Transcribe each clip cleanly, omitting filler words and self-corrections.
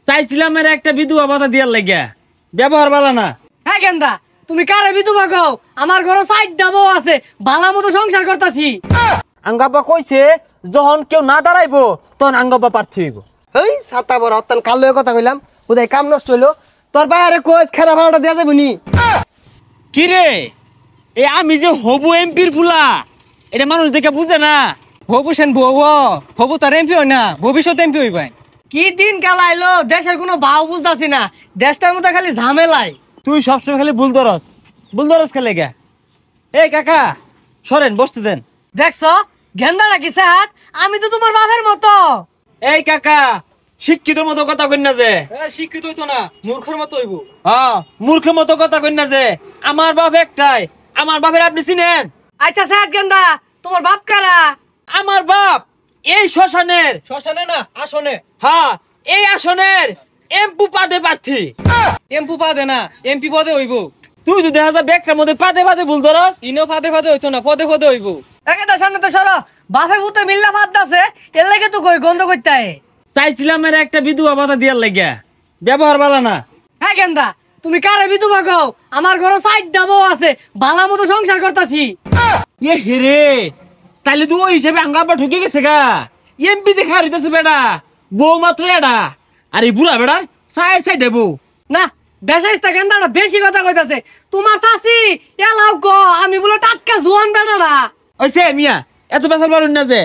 চাইছিলাম এর একটা বিধবা ভাতা দিয়ার লাগিয়া, ব্যবহার ভালো না। হ্যাঁ গেন্দা, তুমি কারে বিধবা কও? আমার ঘরে সাইড ডাবও আছে, ভালো মতো সংসার করতাছি। আঙ্গাব্বা কইছে যখন কেউ না দাঁড়াইবো তখন আঙ্গাব্বা প্রার্থী হইব। এই ছাতা বড় অত্যান কালো কথা কইলাম, উদয় কাম নষ্ট হইলো। তোর বাইরে কইস খেলা ভাড়াটা দেয়া যাবে নি? কি রে, এ আমি যে হবু এমপির ফুলা, এটা মানুষ দেখে বুঝে না। হবু সেন হবু তার এমপি হয় না, ভবিষ্যৎ এমপি হইবেন। কি দিন কাল আইলো, দেশের কোনো ভাও বুঝতাছি না, দেশটার মধ্যে খালি ঝামেলাই। তুই সবসময় খালি বুলদরস খেলে গা। এই কাকা সরেন, বসতে দেন। দেখছো গেন্দা নাকি সাহাত, আমি তো তোমার বাপের মতো। এই কাকা শিক্ষিত মতো কথা কই না যে। শিক্ষিত হইতো না, মূর্খের মতো হইব। হ্যাঁ মূর্খের মতো কথা কই না যে। আমার বাপ একটাই, আমার বাপের আপনি চিনেন? আচ্ছা সাহাত গেন্দা, তোমার বাপ কারা? আমার বাপ এই শ্মশানের, শ্মশানে না আসনে। হ্যাঁ এই আসনের এমপি পদে প্রার্থী। এমপি পদে না, এমপি পদে হইব। তুই তো দেখা যায় ব্যাগটার মধ্যে পাদে বুলদরস। ইনো পদে হইতো না, পদে হইব। একেটা সামনে তো সরো, বাপে ভূতে মিল্লা ভাত দাসে, এর লাগে তো কই গন্ধ করতে। চাইছিলাম এর একটা বিধবা ভাতা দিয়ার লাগিয়া, ব্যবহার ভালো না। হ্যাঁ গেন্দা, তুমি কারে বিধবা কও? আমার ঘরে সাইড ডাবও আছে, ভালো মতো সংসার করতাছি। এ হেরে, তাইলে তুই ওই হিসেবে আঙ্গাব্বা ঠকে গেছে গা। এমপি দেখা হইতেছে বেটা, বউ মাত্র এডা। আর এই বুড়া বেড়া সাইড বউ না। বেশাইস্তা গেন্দাটা বেশি কথা কইতাছে। তোমার চাচি এলাও ক, আমি বলে টাটকা জোয়ান বেটাটা। ওইসে মিয়া এত বেসাল পারুন না যে।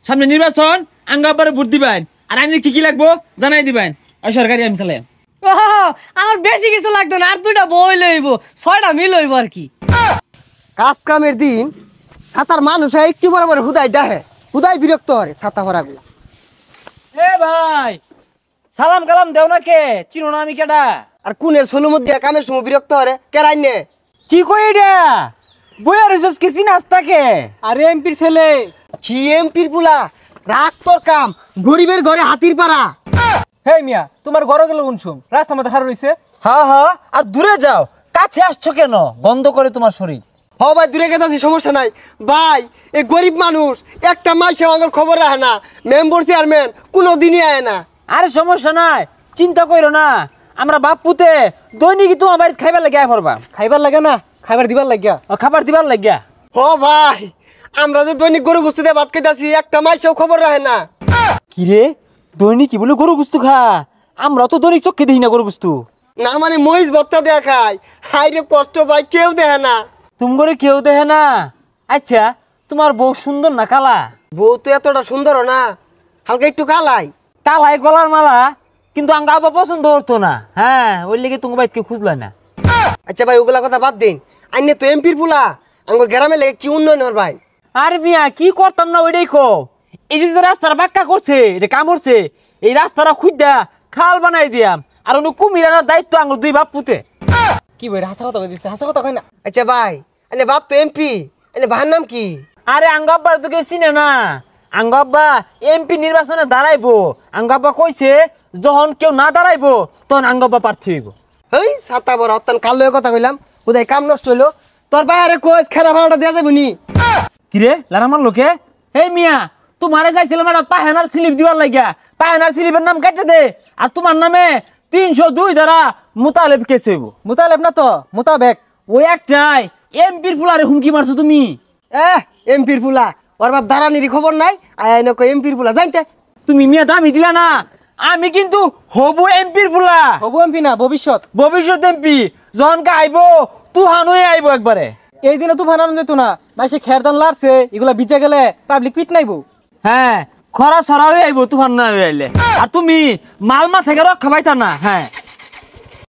সামনে নির্বাচন, আঙ্গাব্বারে ভোট দিবেন, আর আমি কি কি লাগবো জানাই দিবেন। আর সরকারি আমি চালাই। আমার বেশি কিছু লাগতো না, আর দুইটা বই লইব, 6টা মিল হইব আর কি। কাজ কামের দিন ছাতার মানুষ একটু বরাবর হুদাই ডাহে, হুদাই বিরক্ত হরে ছাতা ভরাগুলো। এ ভাই সালাম কালাম দেও না কে, চিনো না আমি কেডা? আর কুনের সোলু মধ্যে কামের সময় বিরক্ত হরে কেরাই নে। কি কই এটা বইয়া রইছস কি চিনাস তাকে? আরে এমপির ছেলে। কি এমপির পুলা, রাগ তোর কাম, গরিবের ঘরে হাতির পাড়া। হে মিয়া, তোমার ঘরে গেল শুন, রাস্তা মধ্যে খারাপ রইছে। হ্যাঁ হ্যাঁ, আর দূরে যাও, কাছে আসছো কেন? বন্ধ করে তোমার শরীর। হ ভাই দূরে গেছি, সমস্যা নাই ভাই। এই গরিব মানুষ একটা মাসে আমার খবর রাখে না, মেম্বার চেয়ারম্যান কোনো দিনই আয় না। আরে সমস্যা নাই, চিন্তা করো না। আমরা বাপ পুতে দৈনিক তোমার বাড়িতে খাইবার লাগিয়া পড়বা। খাইবার লাগে না, খাইবার দিবার লাগিয়া। খাবার দিবার লাগিয়া। হ ভাই, আমরা যে দৈনিক গরু গুস্তি দিয়ে ভাত খাইতেছি, একটা মাসেও খবর রাখে না। কি রে, দৈনিক কি বলে গরু গুস্তু খা? আমরা তো দৈনিক চোখে দেখি না গরু গুস্তু। না মানে মহিষ ভত্তা দেয়া খায়, হাই রে কষ্ট ভাই, কেউ দেখে না। তুমি করে কেউ দেখে না? আচ্ছা তোমার বউ সুন্দর না কালা? বউ তো এতটা সুন্দর না, হালকা একটু কালাই। কালাই গলার মালা, কিন্তু আঙ্গা আবার পছন্দ হতো না। হ্যাঁ ওই লেগে তোমার বাইক খুঁজলাই না। আচ্ছা ভাই ওগুলা কথা বাদ দিন, আইনে তো এমপির পুলা, আমার গ্রামে লেগে কি উন্নয়ন হর ভাই? আর মিয়া কি করতাম না ওইটাই কো। এই যে রাস্তাটা বাক্কা করছে, এটা কামড়ছে, এই রাস্তাটা খুঁজা খাল বানাই দিয়াম। আর উনি কুমির আনার দায়িত্ব আঙ্গুর দুই বাপ পুতে। কি ভাই হাসা কথা কই দিছে, হাসা কথা কই না। আচ্ছা ভাই, আইনে বাপ তো এমপি, আইনে ভাইয়ের নাম কি? আরে আঙ্গাব্বার তো কেউ চিনে না। আঙ্গাব্বা এমপি নির্বাচনে দাঁড়াইবো। আঙ্গাব্বা কইছে যখন কেউ না দাঁড়াইবো তখন আঙ্গাব্বা প্রার্থী হইব। এই ছাতা বড় অত্যান কালো কথা কইলাম, উদয় কাম নষ্ট হইলো। তোর বাইরে কইস খেলা ভাড়াটা দেয়া যাবে নি? কিরে লারামার লোকে, এই মিয়া তোমারে চাইছিলাম একটা পায়খানার স্লিপ দিবার লাগিয়া, পায়খানার স্লিপের নাম কেটে দে। আর তোমার নামে 302 ধারা মোতালেব কেস হইব। মুতালেব না তো মুতাবেক। ওই একটাই এমপির ফুলারে হুমকি মারছো তুমি। এমপির পুলা, ওর বাপ দাঁড়ানির খবর নাই, আইনে কই এমপির পুলা যাইতে। তুমি মিয়া দামি দিলা না। আমি কিন্তু হবু এমপির ফুলা। হবু এমপি না, ভবিষ্যৎ ভবিষ্যৎ এমপি যখন আইব তুহান হয়ে আইব একবারে। এই দিনে তো বানানো যেত না, মাসে খেরদান লারছে, এগুলা বিচে গেলে পাবলিক পিট নাইবো। হ্যাঁ খরা ছড়া হয়ে আইব তুফান না হয়ে আইলে। আর তুমি মালমা থেকে রক্ষা পাইতা না। হ্যাঁ